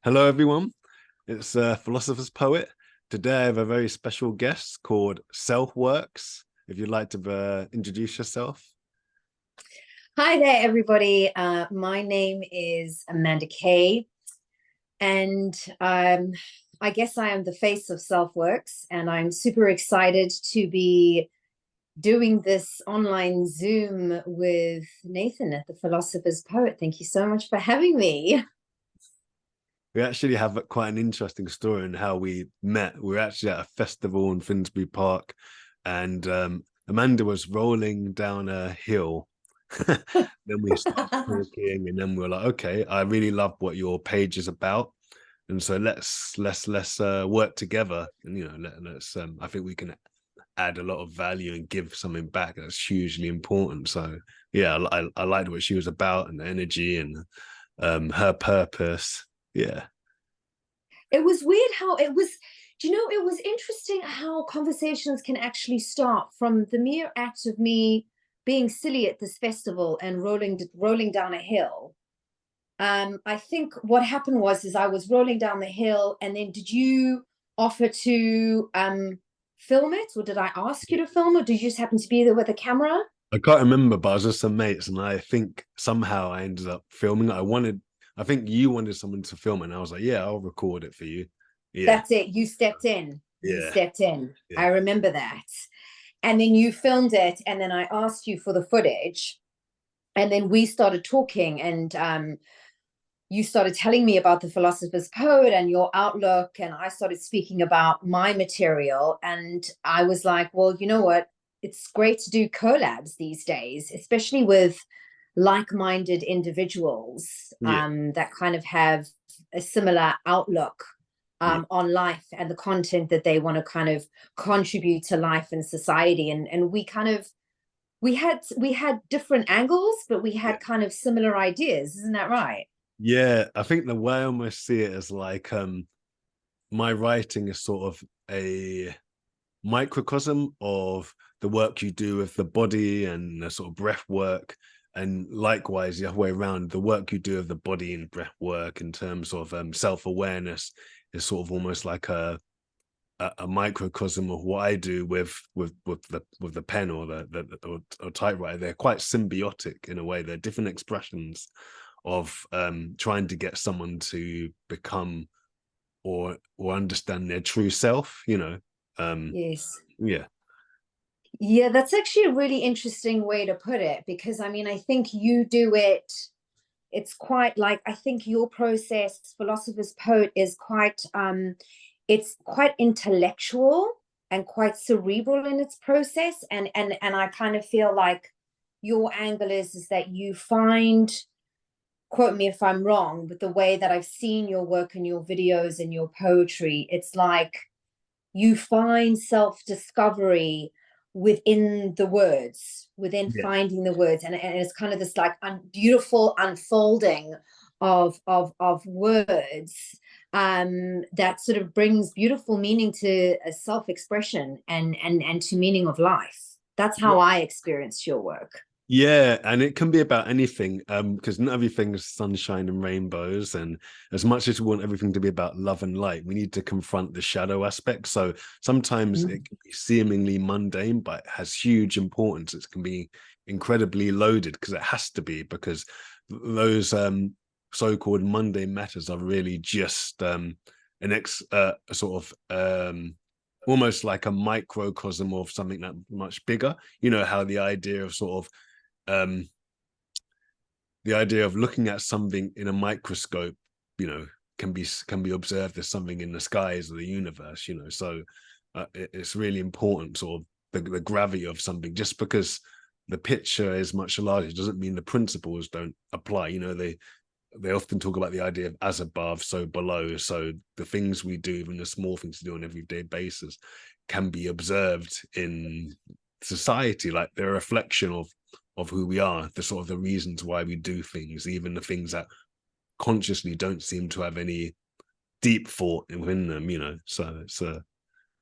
Hello, everyone. It's Philosopher's Poet. Today, I have a very special guest called worx. If you'd like to introduce yourself. Hi there, everybody. My name is Amanda Kay, and I guess I am the face of worx, and I'm super excited to be doing this online Zoom with Nathan at the Philosopher's Poet. Thank you so much for having me. We actually have quite an interesting story in how we met. We were actually at a festival in Finsbury Park, and Amanda was rolling down a hill. Then we started talking, and then we were like, "Okay, I really love what your page is about, and so let's work together." And let's. I think we can add a lot of value and give something back. That's hugely important. So yeah, I liked what she was about and the energy and her purpose. Yeah. It was weird how it was, it was interesting how conversations can actually start from the mere act of me being silly at this festival and rolling down a hill. I think what happened was I was rolling down the hill, and then did you offer to film it, or did I ask you to film it? Did you just happen to be there with a camera? I can't remember, but I was with some mates, and I think somehow I ended up filming it. I think you wanted someone to film it, and I was like, yeah, I'll record it for you. Yeah, That's it. You stepped in. You yeah, stepped in. yeah, I remember that. And then you filmed it, and then I asked you for the footage, and then we started talking, and you started telling me about the Philosopher's Poet and your outlook, and I started speaking about my material, and I was like, well, you know what, it's great to do collabs these days, especially with like-minded individuals yeah, that kind of have a similar outlook yeah, on life and the content that they want to kind of contribute to life and society. And we kind of we had different angles, but we yeah. had kind of similar ideas. Isn't that right? Yeah, I think the way I almost see it is like my writing is sort of a microcosm of the work you do with the body and the sort of breath work. And likewise, the other way around, the work you do of the body and breath work in terms of self-awareness is sort of almost like a microcosm of what I do with the pen or or typewriter. They're quite symbiotic in a way. They're different expressions of trying to get someone to become or understand their true self. Yes. Yeah, Yeah, that's actually a really interesting way to put it, because I mean, I think you do it, it's quite like, I think your process, Philosopher's Poet, is quite it's quite intellectual and quite cerebral in its process. And I kind of feel like your angle is that you find, quote me if I'm wrong, but the way that I've seen your work and your videos and your poetry, it's like you find self-discovery within the words, within yeah, finding the words, and it's kind of this like beautiful unfolding of words that sort of brings beautiful meaning to a self-expression and to meaning of life. That's yeah. how I experienced your work. Yeah, and it can be about anything, because not everything is sunshine and rainbows. And as much as we want everything to be about love and light, we need to confront the shadow aspect. So sometimes Mm. it can be seemingly mundane, but it has huge importance. It can be incredibly loaded because it has to be, because those so-called mundane matters are really just a sort of almost like a microcosm of something that much bigger. You know how um the idea of looking at something in a microscope, you know, can be observed as something in the skies of the universe. So it's really important, sort of the gravity of something. Just because the picture is much larger doesn't mean the principles don't apply. They often talk about the idea of as above, so below. So the things we do, even the small things we do on an everyday basis, can be observed in society, like they're a reflection of who we are, the sort of the reasons why we do things, even the things that consciously don't seem to have any deep thought within them. So it's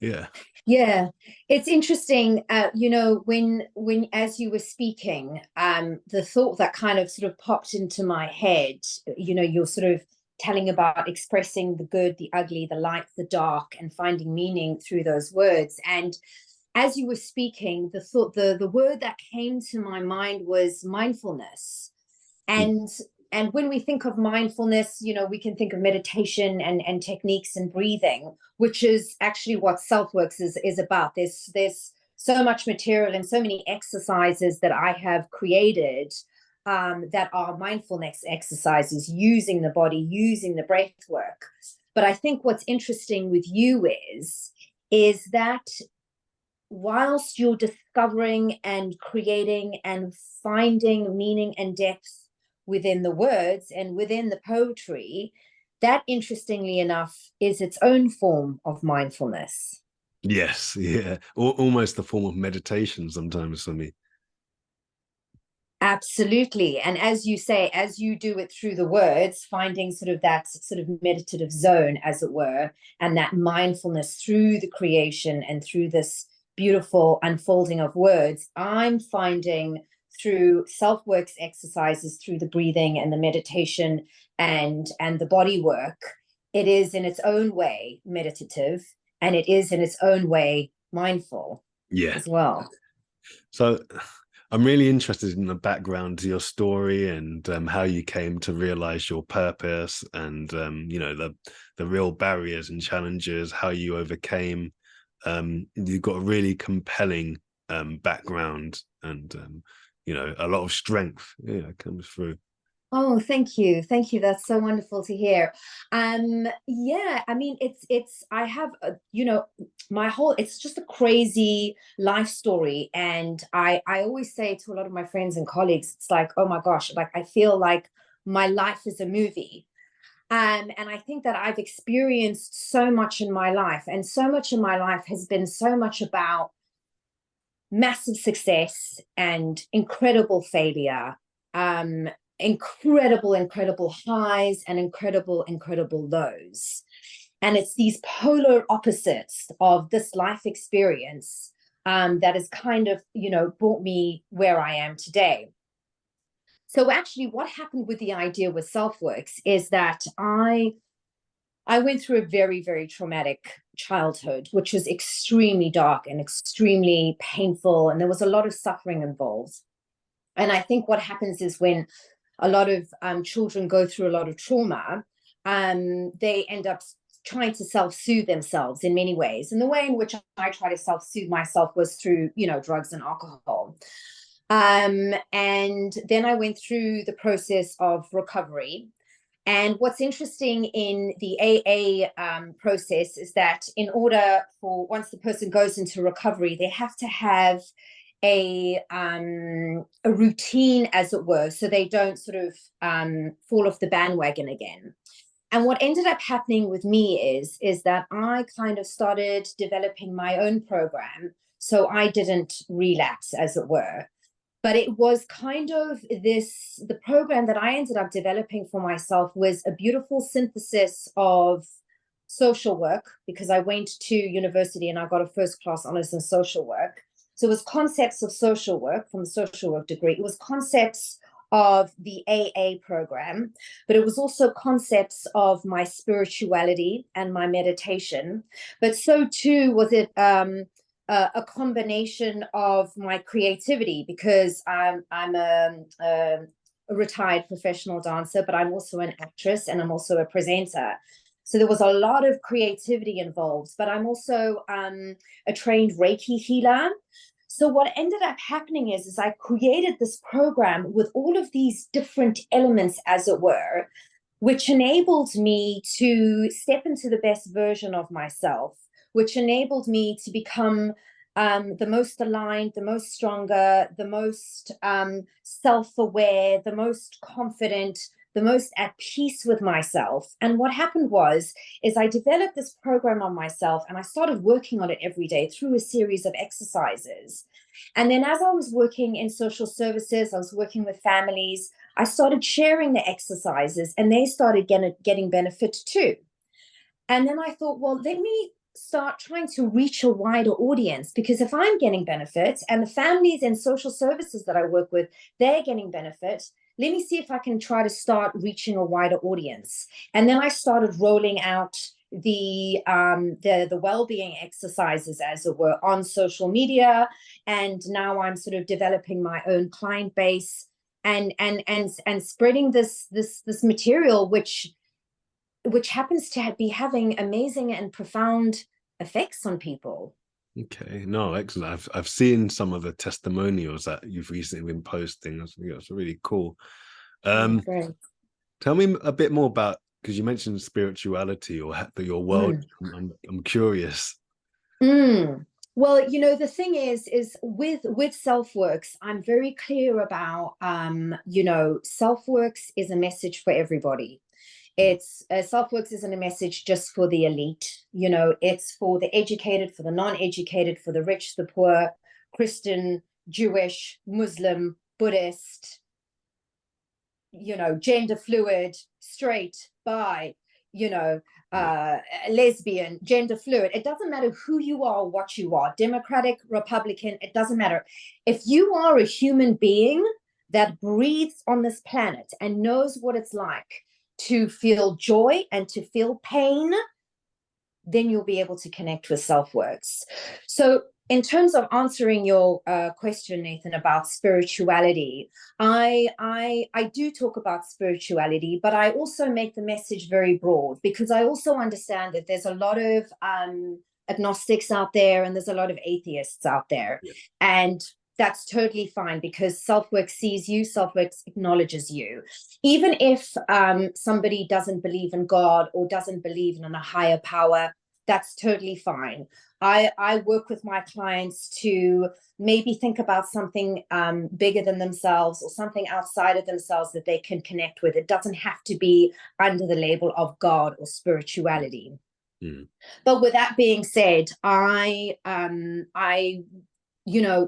yeah. Yeah, it's interesting. When as you were speaking, the thought that kind of sort of popped into my head, you're sort of telling about expressing the good, the ugly, the light, the dark, and finding meaning through those words. And as you were speaking, the word that came to my mind was mindfulness. And when we think of mindfulness, you know, we can think of meditation and techniques and breathing, which is actually what self-works is about. There's so much material and so many exercises that I have created that are mindfulness exercises, using the body, using the breath work. But I think what's interesting with you is that whilst you're discovering and creating and finding meaning and depth within the words and within the poetry, that, interestingly enough, is its own form of mindfulness. Yes, yeah, almost a form of meditation sometimes for me. Absolutely. And as you say, as you do it through the words, finding sort of that sort of meditative zone, as it were, and that mindfulness through the creation and through this beautiful unfolding of words, I'm finding through self-works exercises, through the breathing and the meditation and the body work, it is in its own way meditative, and it is in its own way mindful Yeah. as well. So I'm really interested in the background to your story and how you came to realize your purpose and you know, the real barriers and challenges, how you overcame. You've got a really compelling background and you know, a lot of strength, yeah, comes through. Oh, thank you. Thank you. That's so wonderful to hear. Yeah, I mean, I have, you know, my whole, it's just a crazy life story. And I always say to a lot of my friends and colleagues, it's like, oh my gosh, like I feel like my life is a movie. And I think that I've experienced so much in my life, and so much in my life has been so much about massive success and incredible failure, um, incredible highs and incredible lows. And it's these polar opposites of this life experience that has kind of, you know, brought me where I am today. So actually, what happened with the idea with SelfWorks is that I went through a very traumatic childhood, which was extremely dark and extremely painful, and there was a lot of suffering involved. And I think what happens is when a lot of children go through a lot of trauma, they end up trying to self-soothe themselves in many ways. And the way in which I try to self-soothe myself was through, you know, drugs and alcohol. And then I went through the process of recovery. And what's interesting in the AA process is that in order for, once the person goes into recovery, they have to have a routine, as it were, so they don't sort of fall off the bandwagon again. And what ended up happening with me is that I kind of started developing my own program, so I didn't relapse, as it were. But it was kind of the program that I ended up developing for myself was a beautiful synthesis of social work, because I went to university and I got a first class honors in social work. So it was concepts of social work from the social work degree. It was concepts of the AA program, but it was also concepts of my spirituality and my meditation. But so too was it a combination of my creativity, because I'm a retired professional dancer, but I'm also an actress and I'm also a presenter. So there was a lot of creativity involved, but I'm also a trained Reiki healer. So what ended up happening is I created this program with all of these different elements, as it were, which enabled me to step into the best version of myself, which enabled me to become the most aligned, the most stronger, the most self-aware, the most confident, the most at peace with myself. And what happened is I developed this program on myself, and I started working on it every day through a series of exercises. And then as I was working in social services, I was working with families, I started sharing the exercises, and they started getting benefit too. And then I thought, well, let me start trying to reach a wider audience, because if I'm getting benefit and the families and social services that I work with, they're getting benefit, let me see if I can try to start reaching a wider audience. And then I started rolling out the well-being exercises, as it were, on social media. And now I'm sort of developing my own client base and spreading this material, which happens to be having amazing and profound effects on people. Okay, no, excellent. I've seen some of the testimonials that you've recently been posting. That's really cool. Great. Tell me a bit more about, because you mentioned spirituality or your world. Mm. I'm curious. Mm. Well, the thing is with self-works, I'm very clear about, self-works is a message for everybody. It's self-works isn't a message just for the elite. It's for the educated, for the non-educated, for the rich, the poor, Christian, Jewish, Muslim, Buddhist, gender fluid, straight, bi, lesbian, gender fluid. It doesn't matter who you are, what you are, Democratic, Republican, it doesn't matter. If you are a human being that breathes on this planet and knows what it's like to feel joy and to feel pain, then you'll be able to connect with self-works. So in terms of answering your question, Nathan, about spirituality, I do talk about spirituality, but I also make the message very broad, because I also understand that there's a lot of agnostics out there and there's a lot of atheists out there. Yeah. And that's totally fine, because self-work sees you, self-work acknowledges you. Even if somebody doesn't believe in God or doesn't believe in a higher power, that's totally fine. I work with my clients to maybe think about something bigger than themselves, or something outside of themselves that they can connect with. It doesn't have to be under the label of God or spirituality. Mm. But with that being said,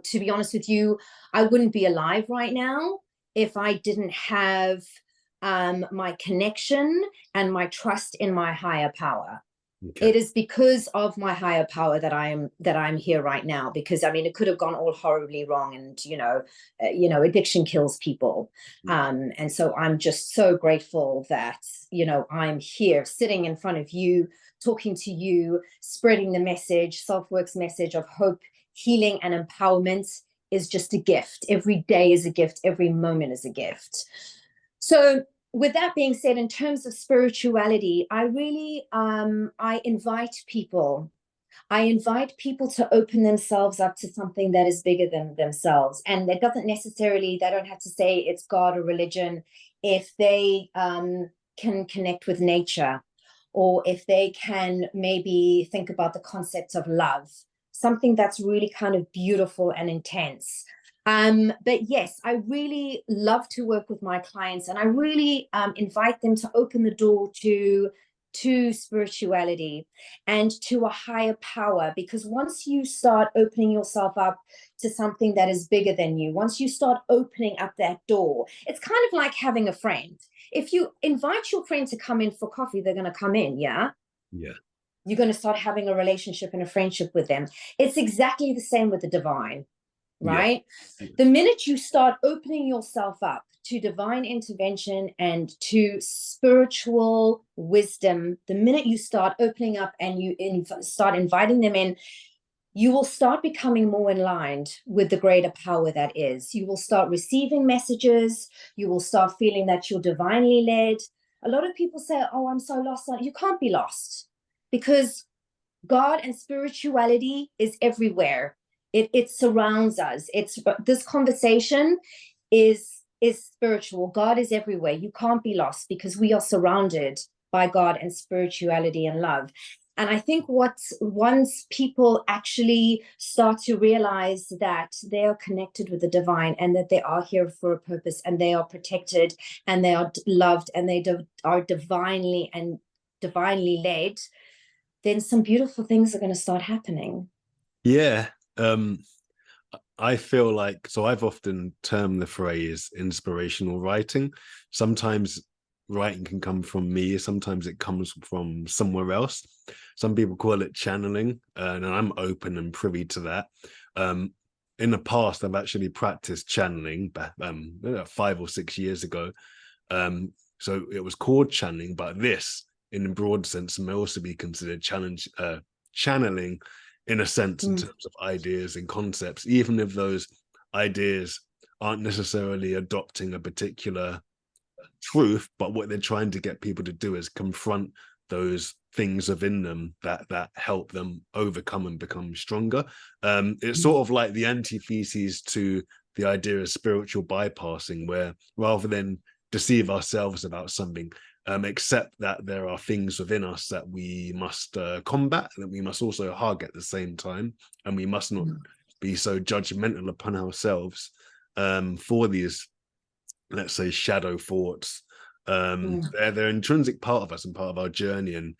to be honest with you, I wouldn't be alive right now if I didn't have my connection and my trust in my higher power. Okay. It is because of my higher power that I'm here right now, because it could have gone all horribly wrong, and addiction kills people. And so I'm just so grateful that I'm here sitting in front of you, talking to you, spreading the message. Self-work's message of hope, healing, and empowerment is just a gift. Every day is a gift, every moment is a gift. So with that being said, in terms of spirituality, I really I invite people to open themselves up to something that is bigger than themselves. And that doesn't necessarily, they don't have to say it's God or religion. If they can connect with nature, or if they can maybe think about the concept of love, something that's really kind of beautiful and intense. But yes, I really love to work with my clients, and I really invite them to open the door to spirituality and to a higher power. Because once you start opening yourself up to something that is bigger than you, once you start opening up that door, it's kind of like having a friend. If you invite your friend to come in for coffee, they're going to come in. Yeah. You're going to start having a relationship and a friendship with them. It's exactly the same with the divine, right? Yeah. The minute you start opening yourself up to divine intervention and to spiritual wisdom, the minute you start opening up and you start inviting them in, you will start becoming more aligned with the greater power that is. You will start receiving messages. You will start feeling that you're divinely led. A lot of people say, oh, I'm so lost. You can't be lost, because God and spirituality is everywhere. It surrounds us. This conversation is spiritual. God is everywhere. You can't be lost, because we are surrounded by God and spirituality and love. And I think once people actually start to realize that they are connected with the divine, and that they are here for a purpose, and they are protected, and they are loved, and they are divinely led, then some beautiful things are going to start happening. Yeah. I feel like, so I've often termed the phrase inspirational writing. Sometimes writing can come from me, sometimes it comes from somewhere else. Some people call it channeling, and I'm open and privy to that. in the past, I've actually practiced channeling back 5 or 6 years ago. So it was called channeling, but this, in a broad sense, may also be considered channeling in a sense in terms of ideas and concepts, even if those ideas aren't necessarily adopting a particular truth, but what they're trying to get people to do is confront those things within them that help them overcome and become stronger. It's sort of like the antithesis to the idea of spiritual bypassing, where rather than deceive ourselves about something, accept that there are things within us that we must combat, and that we must also hug at the same time, and we must not be so judgmental upon ourselves for these, let's say, shadow thoughts. They're an intrinsic part of us and part of our journey, and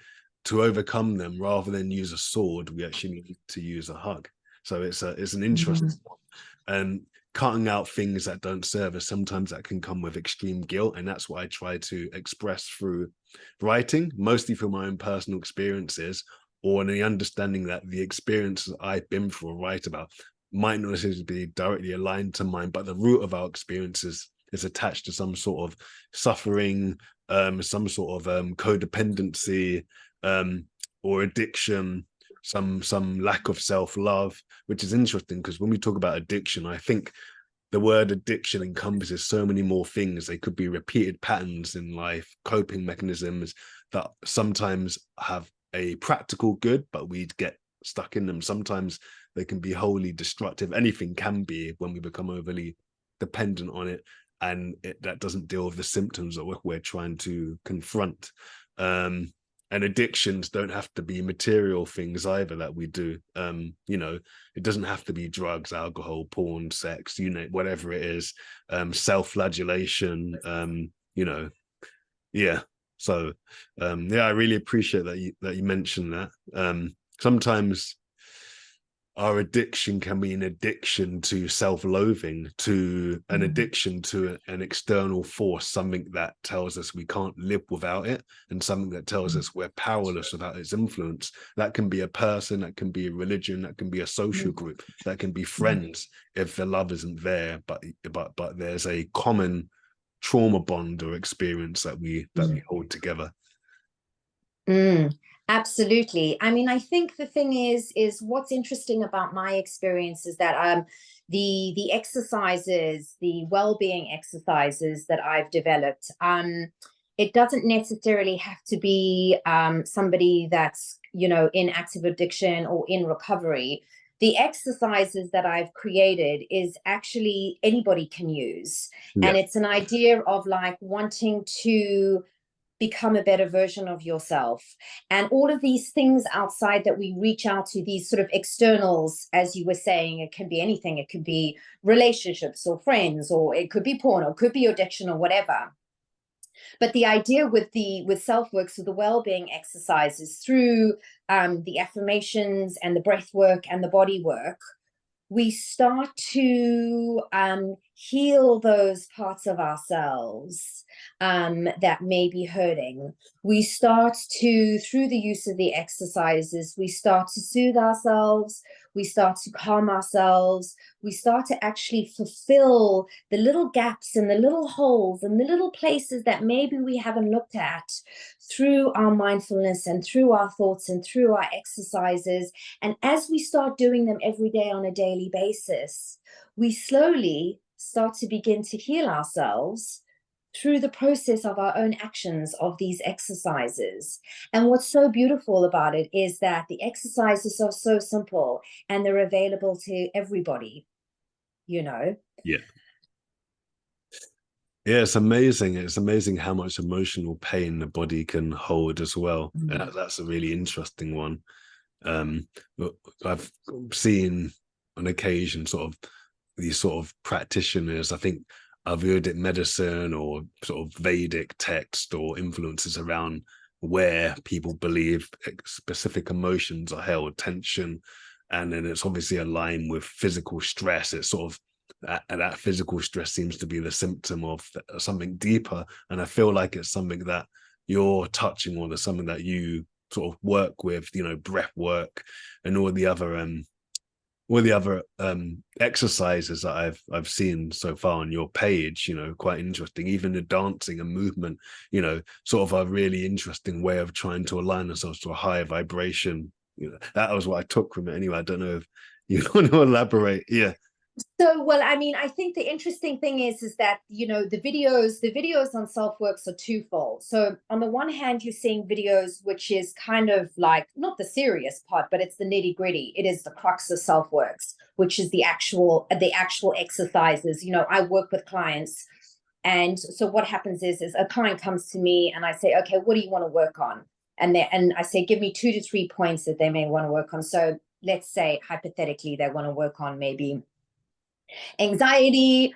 to overcome them, rather than use a sword, we actually need to use a hug. So it's an interesting one. And cutting out things that don't serve us, sometimes that can come with extreme guilt, and that's what I try to express through writing, mostly through my own personal experiences, or in the understanding that the experiences I've been through or write about might not necessarily be directly aligned to mine, but the root of our experiences is attached to some sort of suffering, some sort of codependency, or addiction, some lack of self-love, which is interesting because when we talk about addiction, I think the word addiction encompasses so many more things. They could be repeated patterns in life, coping mechanisms that sometimes have a practical good, but we'd get stuck in them. Sometimes they can be wholly destructive. Anything can be when we become overly dependent on it, and that doesn't deal with the symptoms that we're trying to confront. And addictions don't have to be material things either that we do. It doesn't have to be drugs, alcohol, porn, sex, whatever it is, self-flagellation, yeah. So I really appreciate that you mentioned that. Sometimes our addiction can be an addiction to self-loathing, to an addiction to an external force, something that tells us we can't live without it, and something that tells us we're powerless without its influence. That can be a person, that can be a religion, that can be a social group, that can be friends if the love isn't there, but there's a common trauma bond or experience that we hold together. Absolutely. I mean, I think the thing is what's interesting about my experience is that the exercises, the well-being exercises that I've developed, it doesn't necessarily have to be somebody that's, in active addiction or in recovery. The exercises that I've created is actually anybody can use. Yeah. And it's an idea of like wanting to become a better version of yourself. And all of these things outside that we reach out to, these sort of externals, as you were saying, it can be anything. It could be relationships or friends, or it could be porn, or it could be addiction or whatever. But the idea with self-work, so the well-being exercises through the affirmations and the breath work and the body work, we start to heal those parts of ourselves that may be hurting. We start to, through the use of the exercises, we start to soothe ourselves, we start to calm ourselves, we start to actually fulfill the little gaps and the little holes and the little places that maybe we haven't looked at through our mindfulness and through our thoughts and through our exercises. And as we start doing them every day on a daily basis, we slowly start to begin to heal ourselves through the process of our own actions of these exercises. And what's so beautiful about it is that the exercises are so simple and they're available to everybody, Yeah. Yeah, it's amazing. It's amazing how much emotional pain the body can hold as well. That's a really interesting one. I've seen on occasion sort of these sort of practitioners, I think Ayurvedic medicine or sort of Vedic text or influences around where people believe specific emotions are held, tension, and then it's obviously aligned with physical stress. It's sort of that physical stress seems to be the symptom of something deeper, and I feel like it's something that you're touching on, or something that you sort of work with, breath work and all the other all the other exercises that I've seen so far on your page, you know, quite interesting. Even the dancing and movement, you know, sort of a really interesting way of trying to align ourselves to a higher vibration. You know, that was what I took from it anyway. I don't know if you want to elaborate. Yeah. So, well, I mean, I think the interesting thing is that, you know, the videos on self-works are twofold. So on the one hand, you're seeing videos, which is kind of like not the serious part, but it's the nitty-gritty. It is the crux of self-works, which is the actual exercises. You know, I work with clients. And so what happens is a client comes to me and I say, okay, what do you want to work on? And I say, give me 2 to 3 points that they may want to work on. So let's say hypothetically they want to work on maybe anxiety,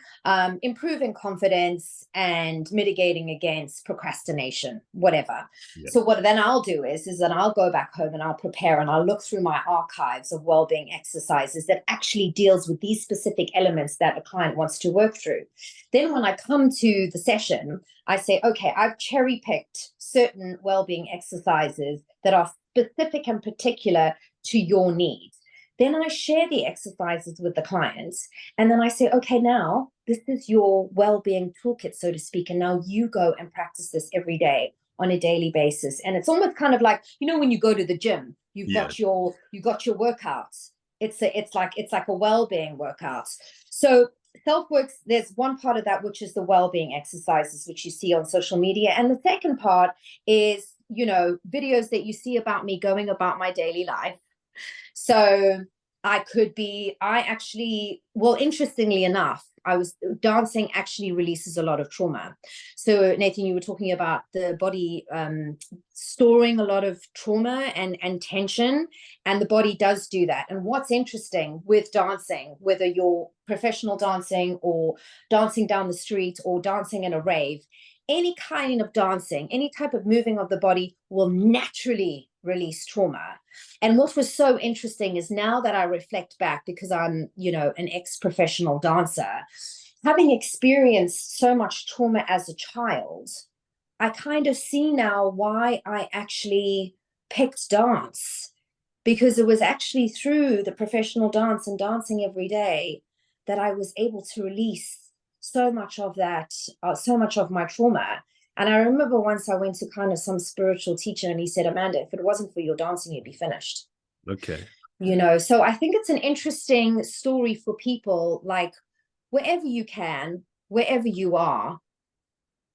improving confidence, and mitigating against procrastination, whatever. Yeah. So what then I'll do is that I'll go back home and I'll prepare and I'll look through my archives of well-being exercises that actually deals with these specific elements that a client wants to work through. Then when I come to the session, I say, okay, I've cherry picked certain well-being exercises that are specific and particular to your needs. Then I share the exercises with the clients. And then I say, okay, now this is your well-being toolkit, so to speak. And now you go and practice this every day on a daily basis. And it's almost kind of like, you know, when you go to the gym, Yeah. you got your workouts. It's like a well-being workout. So self-works, there's one part of that, which is the well-being exercises, which you see on social media. And the second part is, you know, videos that you see about me going about my daily life. So I actually, well, interestingly enough, dancing actually releases a lot of trauma. So Nathan, you were talking about the body storing a lot of trauma and tension, and the body does do that. And what's interesting with dancing, whether you're professional dancing or dancing down the street or dancing in a rave, any kind of dancing, any type of moving of the body will naturally release trauma. And what was so interesting is now that I reflect back, because I'm, you know, an ex-professional dancer, having experienced so much trauma as a child, I kind of see now why I actually picked dance, because it was actually through the professional dance and dancing every day that I was able to release so much of that, so much of my trauma. And I remember once I went to kind of some spiritual teacher and he said, Amanda, if it wasn't for your dancing, you'd be finished. Okay. You know, so I think it's an interesting story for people, like wherever you can, wherever you are,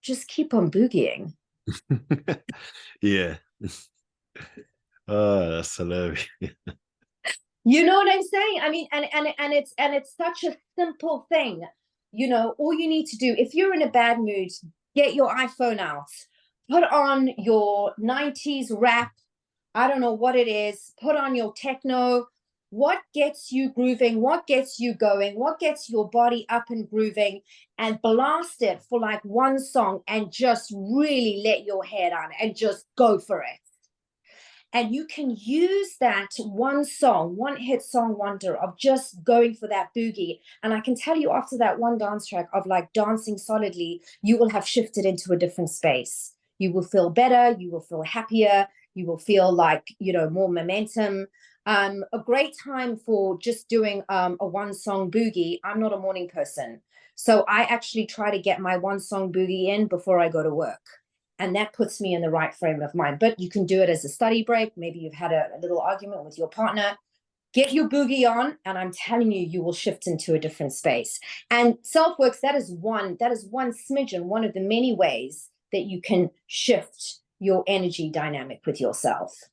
just keep on boogieing. Yeah. Oh, that's hilarious. You know what I'm saying? I mean, and it's such a simple thing. You know, all you need to do, if you're in a bad mood, get your iPhone out, put on your 90s rap. I don't know what it is. Put on your techno. What gets you grooving? What gets you going? What gets your body up and grooving? And blast it for like one song and just really let your head on and just go for it. And you can use that one song, one hit song wonder of just going for that boogie. And I can tell you, after that one dance track of like dancing solidly, you will have shifted into a different space. You will feel better, you will feel happier, you will feel like, you know, more momentum. A great time for just doing a one song boogie. I'm not a morning person, so I actually try to get my one song boogie in before I go to work, and that puts me in the right frame of mind. But you can do it as a study break. Maybe you've had a little argument with your partner. Get your boogie on, and I'm telling you, you will shift into a different space. And self-works, that is one smidgen, one of the many ways that you can shift your energy dynamic with yourself.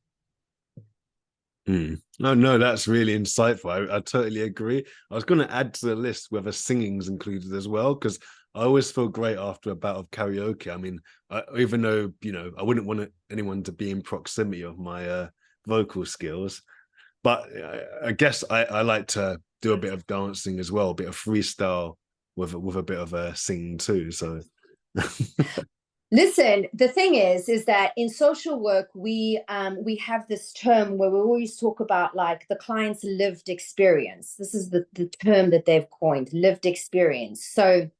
No, no, that's really insightful. I totally agree. I was going to add to the list whether singing's included as well, because I always feel great after a bout of karaoke. I mean, even though, you know, I wouldn't want anyone to be in proximity of my vocal skills, but I guess I like to do a bit of dancing as well, a bit of freestyle with a bit of singing too. So Listen, the thing is that in social work we have this term where we always talk about like the client's lived experience. This is the term that they've coined, lived experience. So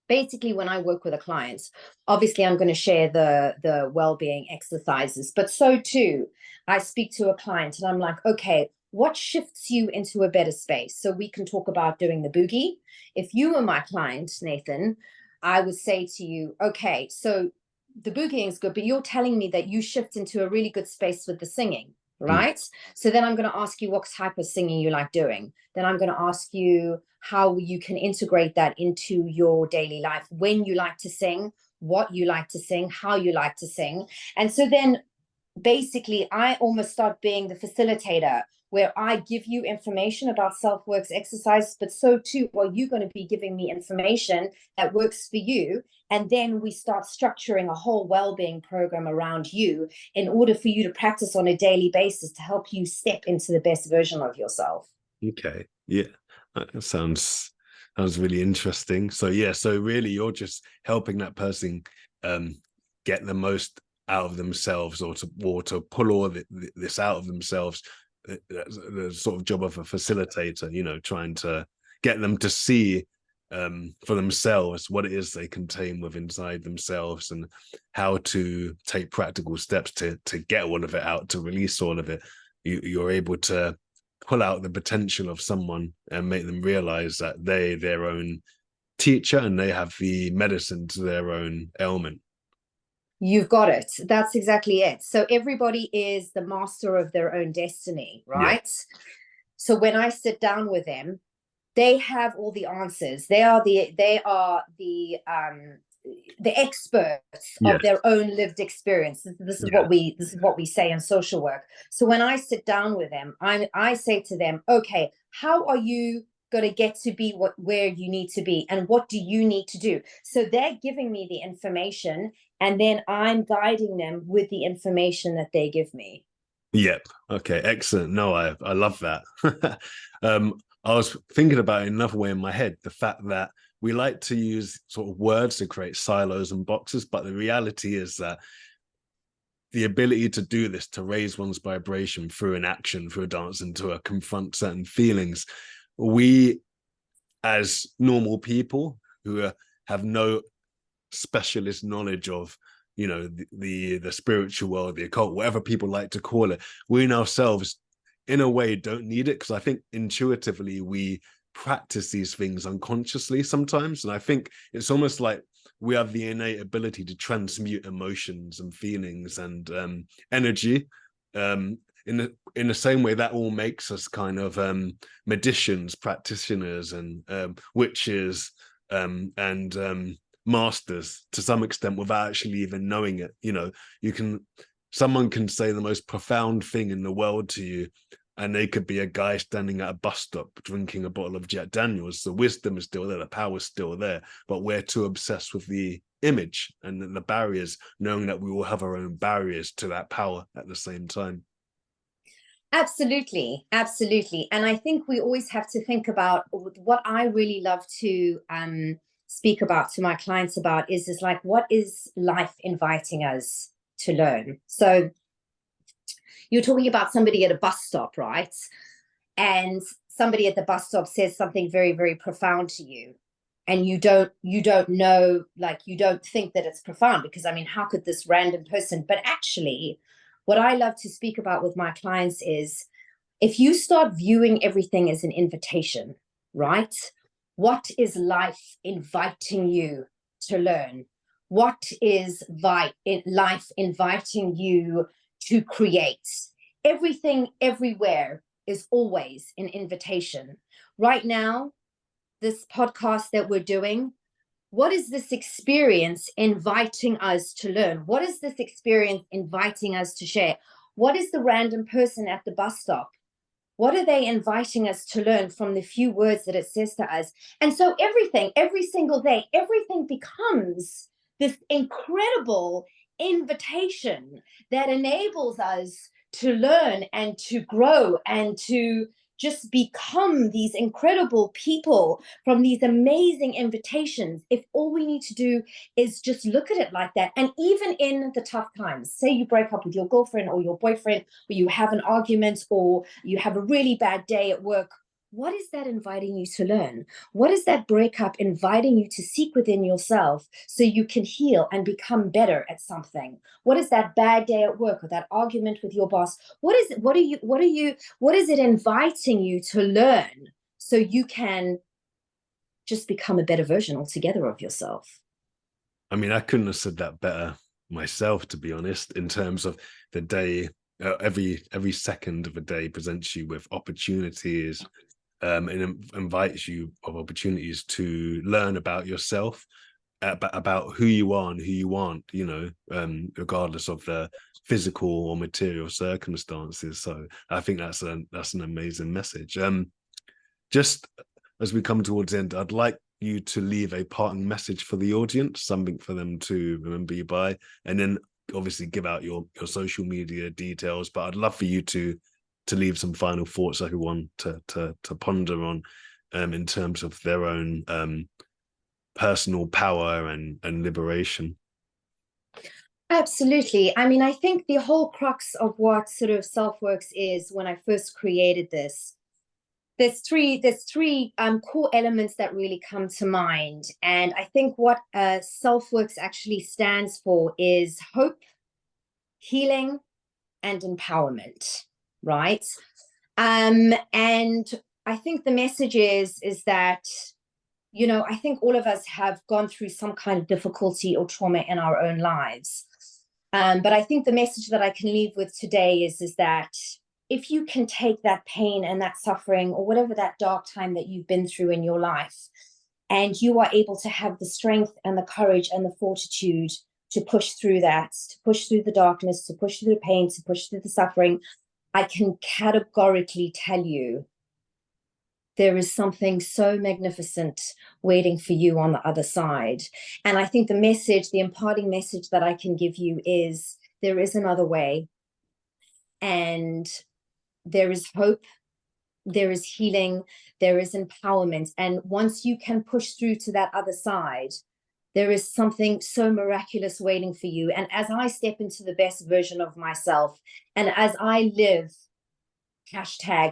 basically, when I work with a client, obviously I'm going to share the well-being exercises, but so too I speak to a client and I'm like, okay, what shifts you into a better space. So we can talk about doing the boogie. If you were my client, Nathan, I would say to you, okay, so the boogieing is good, but you're telling me that you shift into a really good space with the singing, Mm. right? So then I'm going to ask you what type of singing you like doing. Then I'm going to ask you how you can integrate that into your daily life, when you like to sing, what you like to sing, how you like to sing. And so then basically I almost start being the facilitator, where I give you information about self-works exercise, but so too are you going to be giving me information that works for you. And then we start structuring a whole well-being program around you in order for you to practice on a daily basis to help you step into the best version of yourself. Okay. Yeah. That sounds really interesting. So yeah, so really you're just helping that person get the most out of themselves, or to pull all this out of themselves. The sort of job of a facilitator, you know, trying to get them to see for themselves what it is they contain within inside themselves, and how to take practical steps to get all of it out, to release all of it. You're able to pull out the potential of someone and make them realize that they're their own teacher and they have the medicine to their own ailment. You've got it. That's exactly it. So everybody is the master of their own destiny, Yeah. right? So when I sit down with them, they have all the answers. They are the experts Yeah. of their own lived experience. This is Yeah. what we say in social work. So when I sit down with them, I say to them, okay, how are you going to get to be where you need to be, and what do you need to do? So they're giving me the information, and then I'm guiding them with the information that they give me. Yep. Okay. Excellent. No, I love that. I was thinking about it another way in my head, the fact that we like to use sort of words to create silos and boxes, but the reality is that the ability to do this, to raise one's vibration through an action, through a dance, and to confront certain feelings, we as normal people who have no specialist knowledge of, you know, the spiritual world, the occult, whatever people like to call it, we in ourselves in a way don't need it, because I think intuitively we practice these things unconsciously sometimes, and I think it's almost like we have the innate ability to transmute emotions and feelings and energy, in the same way that all makes us kind of magicians, practitioners, and witches, and masters to some extent without actually even knowing it. You know, someone can say the most profound thing in the world to you, and they could be a guy standing at a bus stop drinking a bottle of Jack Daniels. The wisdom is still there, the power's still there, but we're too obsessed with the image and the barriers, knowing that we will have our own barriers to that power at the same time. Absolutely, absolutely. And I think we always have to think about what I really love to speak about to my clients about is like, what is life inviting us to learn? So you're talking about somebody at a bus stop, right? And somebody at the bus stop says something very, very profound to you. And you don't know, like, you don't think that it's profound, because I mean, how could this random person? But actually, what I love to speak about with my clients is, if you start viewing everything as an invitation, right? What is life inviting you to learn? What is life inviting you to create? Everything, everywhere is always an invitation. Right now, this podcast that we're doing, what is this experience inviting us to learn? What is this experience inviting us to share? What is the random person at the bus stop? What are they inviting us to learn from the few words that it says to us? And so everything, every single day, everything becomes this incredible invitation that enables us to learn and to grow and to just become these incredible people from these amazing invitations, if all we need to do is just look at it like that. And even in the tough times, say you break up with your girlfriend or your boyfriend, or you have an argument, or you have a really bad day at work, what is that inviting you to learn? What is that breakup inviting you to seek within yourself so you can heal and become better at something? What is that bad day at work or that argument with your boss? What is it? What is it inviting you to learn so you can just become a better version altogether of yourself? I mean, I couldn't have said that better myself, to be honest, in terms of the day. Every second of a day presents you with opportunities, and invites you of opportunities to learn about yourself, about who you are and who you aren't, regardless of the physical or material circumstances. So I think that's an amazing message. Just as we come towards the end, I'd like you to leave a parting message for the audience, something for them to remember you by, and then obviously give out your social media details. But I'd love for you to leave some final thoughts, everyone, to ponder on, in terms of their own personal power and liberation. Absolutely. I mean, I think the whole crux of what sort of self-works is, when I first created this, there's three core elements that really come to mind. And I think what self-works actually stands for is hope, healing, and empowerment, right? And I think the message is that, I think all of us have gone through some kind of difficulty or trauma in our own lives. But I think the message that I can leave with today is that if you can take that pain and that suffering or whatever that dark time that you've been through in your life, and you are able to have the strength and the courage and the fortitude to push through that, to push through the darkness, to push through the pain, to push through the suffering, I can categorically tell you there is something so magnificent waiting for you on the other side. And I think the imparting message that I can give you is there is another way, and there is hope, there is healing, there is empowerment. And once you can push through to that other side, there is something so miraculous waiting for you. And as I step into the best version of myself, and as I live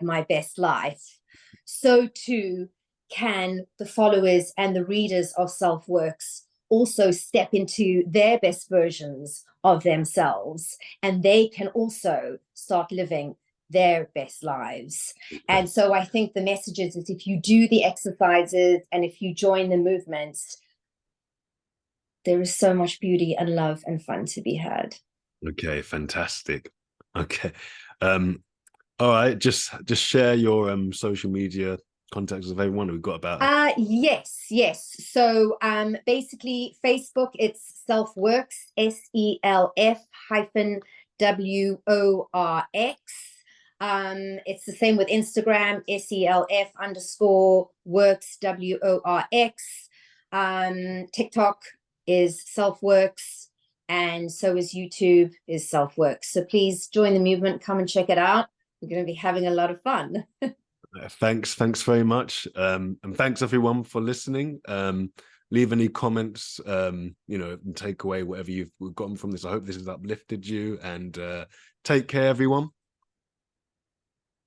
#my best life, so too can the followers and the readers of Self-Works also step into their best versions of themselves, and they can also start living their best lives. And so I think the message is if you do the exercises and if you join the movements, there is so much beauty and love and fun to be had. Okay, fantastic. Okay. All right, just share your social media contacts with everyone. We've got about yes. So basically Facebook, it's Self-Works, SELF hyphen WORX. It's the same with Instagram, SELF underscore works WORX. TikTok is Self-Works, and so is YouTube is Self-Works. So please join the movement, come and check it out. We're going to be having a lot of fun. Thanks very much, and thanks everyone for listening. Leave any comments, and take away whatever you've gotten from this. I hope this has uplifted you, and take care, everyone.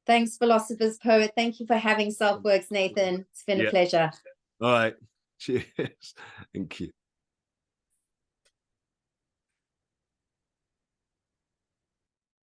Thanks, Philosopher's Poet. Thank you for having Self-Works, Nathan. It's been a pleasure. All right. Cheers. Thank you.